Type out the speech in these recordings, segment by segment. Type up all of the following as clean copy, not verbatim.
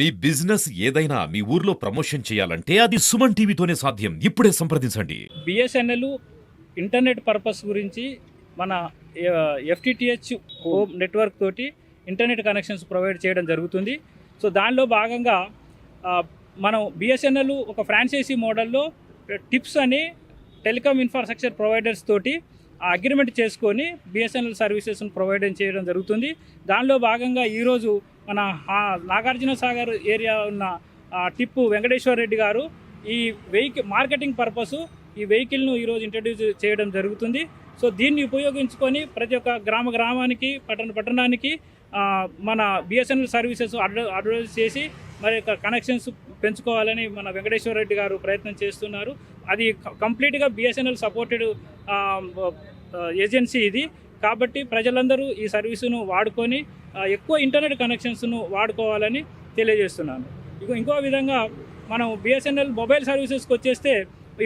మీ business ఏదైనా మీ ఊర్లో promotion చేయాలంటే అది సుమన్ టీవీతోనే సాధ్యం. ఇప్పుడే సంప్రదించండి. బిఎస్ఎన్ఎల్ ఇంటర్నెట్ పర్పస్ గురించి మన ఎఫ్టిటిహెచ్ హోమ్ నెట్వర్క్ తోటి ఇంటర్నెట్ కనెక్షన్స్ ప్రొవైడ్ చేయడం జరుగుతుంది. సో దానిలో భాగంగా మనం బిఎస్ఎన్ఎల్ ఒక ఫ్రాంచైజీ మోడల్లో టిప్స్ అని టెలికామ్ ఇన్ఫ్రాస్ట్రక్చర్ ప్రొవైడర్స్ తోటి అగ్రిమెంట్ చేసుకొని బిఎస్ఎన్ఎల్ సర్వీసెస్ను ప్రొవైడ్ చేయడం జరుగుతుంది. దానిలో భాగంగా ఈరోజు మన నాగార్జున సాగర్ ఏరియా ఉన్న టిప్పు వెంకటేశ్వర రెడ్డి గారు ఈ వెహికల్ మార్కెటింగ్ పర్పస్ ఈ వెహికల్ను ఈరోజు ఇంట్రడ్యూస్ చేయడం జరుగుతుంది. సో దీన్ని ఉపయోగించుకొని ప్రతి ఒక్క గ్రామానికి పట్టణానికి మన బిఎస్ఎన్ఎల్ సర్వీసెస్ అడ్వర్టైజ్ చేసి మరి కనెక్షన్స్ పెంచుకోవాలని మన వెంకటేశ్వర రెడ్డి గారు ప్రయత్నం చేస్తున్నారు. అది కంప్లీట్గా బిఎస్ఎన్ఎల్ సపోర్టెడ్ ఏజెన్సీ ఇది. కాబట్టి ప్రజలందరూ ఈ సర్వీసును వాడుకొని ఎక్కువ ఇంటర్నెట్ కనెక్షన్స్ను వాడుకోవాలని తెలియజేస్తున్నాను. ఇంకో విధంగా మనం బిఎస్ఎన్ఎల్ మొబైల్ సర్వీసెస్కి వచ్చేస్తే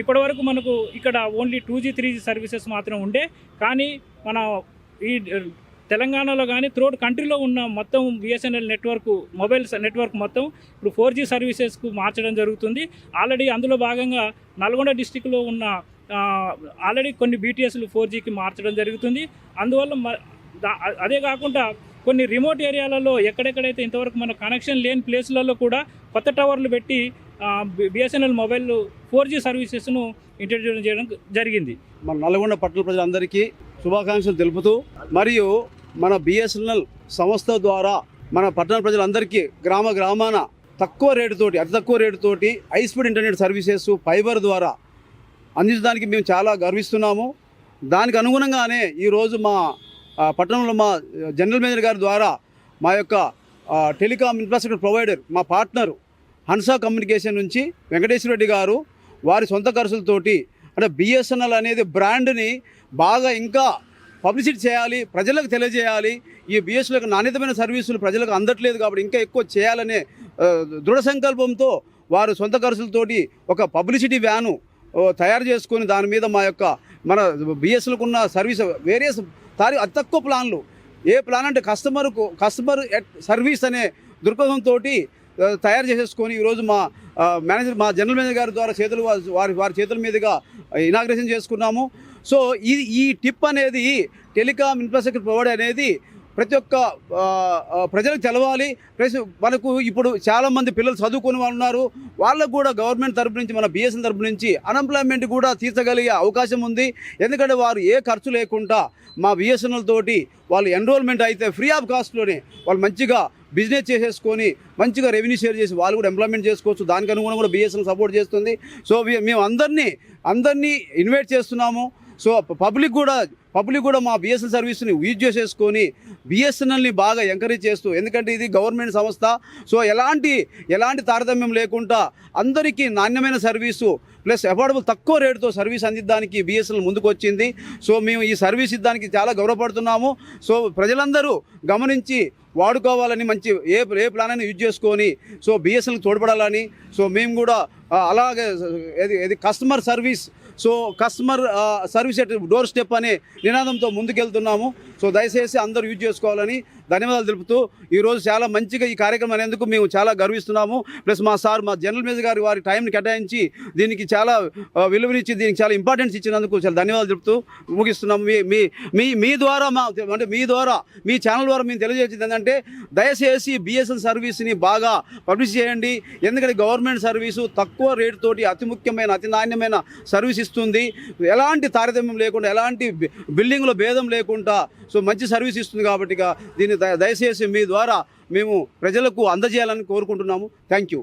ఇప్పటివరకు మనకు ఇక్కడ ఓన్లీ 2G 3G సర్వీసెస్ మాత్రం ఉండే, కానీ మన ఈ తెలంగాణలో కానీ త్రూఅవుట్ కంట్రీలో ఉన్న మొత్తం బిఎస్ఎన్ఎల్ నెట్వర్క్ మొబైల్ నెట్వర్క్ మొత్తం ఇప్పుడు 4G సర్వీసెస్కు మార్చడం జరుగుతుంది. ఆల్రెడీ అందులో భాగంగా నల్గొండ డిస్టిక్లో ఉన్న ఆల్రెడీ కొన్ని BTSలు 4Gకి మార్చడం జరుగుతుంది. అందువల్ల అదే కాకుండా కొన్ని రిమోట్ ఏరియాలలో ఎక్కడెక్కడైతే ఇంతవరకు మన కనెక్షన్ లేని ప్లేస్లలో కూడా కొత్త టవర్లు పెట్టి బిఎస్ఎన్ఎల్ మొబైల్ 4G సర్వీసెస్ను ఇంట్రడ్యూస్ చేయడం జరిగింది. మన నల్గొండ పట్టణ ప్రజలందరికీ శుభాకాంక్షలు తెలుపుతూ, మరియు మన బిఎస్ఎన్ఎల్ సంస్థ ద్వారా మన పట్టణ ప్రజలందరికీ గ్రామాన తక్కువ రేటుతోటి అతి తక్కువ రేటుతోటి high speed internet services fibre ద్వారా అందించడానికి మేము చాలా గర్విస్తున్నాము. దానికి అనుగుణంగానే ఈరోజు మా పట్టణంలో మా జనరల్ మేనేజర్ గారి ద్వారా మా యొక్క టెలికామ్ ఇన్ఫ్రాస్ట్రక్చర్ ప్రొవైడర్ మా పార్ట్నర్ హన్సా కమ్యూనికేషన్ నుంచి వెంకటేశ్వర రెడ్డి గారు వారి సొంత ఖర్చులతోటి అంటే బిఎస్ఎన్ఎల్ అనేది బ్రాండ్ని బాగా ఇంకా పబ్లిసిటీ చేయాలి, ప్రజలకు తెలియజేయాలి. ఈ బిఎస్ఎన్ఎల్ నాణ్యతమైన సర్వీసులు ప్రజలకు అందట్లేదు కాబట్టి ఇంకా ఎక్కువ చేయాలనే దృఢ సంకల్పంతో వారు సొంత ఖర్చులతోటి ఒక పబ్లిసిటీ వ్యాను తయారు చేసుకొని దాని మీద మన బిఎస్ఎన్ఎల్కు ఉన్న సర్వీస్ వేరియస్ అతి తక్కువ ప్లాన్లు, ఏ ప్లాన్ అంటే కస్టమర్ సర్వీస్ అనే దృక్పథంతో తయారు చేసేసుకొని ఈరోజు మా జనరల్ మేనేజర్ గారి ద్వారా వారి చేతుల మీదుగా ఇనాగ్రేషన్ చేసుకున్నాము. సో ఈ టిప్ అనేది టెలికామ్ ఇన్ఫ్రాస్ట్రక్చర్ ప్రొవైడర్ అనేది ప్రతి ఒక్క ప్రజలకు తెలవాలి. ప్లస్ మనకు ఇప్పుడు చాలామంది పిల్లలు చదువుకునే వాళ్ళు ఉన్నారు, వాళ్ళకు కూడా గవర్నమెంట్ తరపు నుంచి మన బిఎస్ఎన్ తరపు నుంచి అన్ఎంప్లాయ్మెంట్ కూడా తీర్చగలిగే అవకాశం ఉంది. ఎందుకంటే వారు ఏ ఖర్చు లేకుండా మా బిఎస్ఎన్ఎల్ తోటి వాళ్ళు ఎన్రోల్మెంట్ అయితే ఫ్రీ ఆఫ్ కాస్ట్లోనే వాళ్ళు మంచిగా బిజినెస్ చేసేసుకొని మంచిగా రెవెన్యూ షేర్ చేసి వాళ్ళు కూడా ఎంప్లాయ్మెంట్ చేసుకోవచ్చు. దానికి అనుగుణంగా కూడా బిఎస్ఎన్ఎల్ సపోర్ట్ చేస్తుంది. సో మేము అందరినీ ఇన్వైట్ చేస్తున్నాము. సో పబ్లిక్ కూడా మా బిఎస్ఎన్ఎల్ సర్వీస్ని యూజ్ చేసేసుకొని బిఎస్ఎన్ఎల్ని బాగా ఎంకరేజ్ చేస్తూ, ఎందుకంటే ఇది గవర్నమెంట్ సంస్థ. సో ఎలాంటి తారతమ్యం లేకుండా అందరికీ నాణ్యమైన సర్వీసు ప్లస్ అఫోర్డబుల్ తక్కువ రేటుతో సర్వీస్ అందించడానికి బిఎస్ఎన్ఎల్ ముందుకు వచ్చింది. సో మేము ఈ సర్వీస్ ఇవ్వడానికి చాలా గౌరవపడుతున్నాము. సో ప్రజలందరూ గమనించి వాడుకోవాలని, మంచి ఏ ప్లాన్ అయినా యూజ్ చేసుకొని సో బిఎస్ఎన్ఎల్కి తోడ్పడాలని, సో మేము కూడా అలాగే customer service at door step అనే నినాదంతో ముందుకెళ్తున్నాము. సో దయచేసి అందరూ యూజ్ చేసుకోవాలని ధన్యవాదాలు తెలుపుతూ, ఈరోజు చాలా మంచిగా ఈ కార్యక్రమం అనేందుకు మేము చాలా గర్విస్తున్నాము. ప్లస్ మా జనరల్ మేనేజర్ గారు వారి టైంని కేటాయించి దీనికి చాలా విలువనిచ్చి దీనికి చాలా ఇంపార్టెన్స్ ఇచ్చినందుకు చాలా ధన్యవాదాలు తెలుపుతూ ముగిస్తున్నాము. మీ ద్వారా మీ ఛానల్ ద్వారా మేము తెలియజేసేది ఏంటంటే, దయచేసి బిఎస్ఎన్ఎల్ సర్వీస్ని బాగా పబ్లిష్ చేయండి. ఎందుకంటే గవర్నమెంట్ సర్వీసు తక్కువ రేటుతోటి అతి ముఖ్యమైన అతి నాణ్యమైన సర్వీస్ ఇస్తుంది. ఎలాంటి తారతమ్యం లేకుండా, ఎలాంటి బిల్డింగ్లో భేదం లేకుండా సో మంచి సర్వీస్ ఇస్తుంది. కాబట్టి దీన్ని దయచేసి మీ ద్వారా మేము ప్రజలకు అందజేయాలని కోరుకుంటున్నాము. Thank you.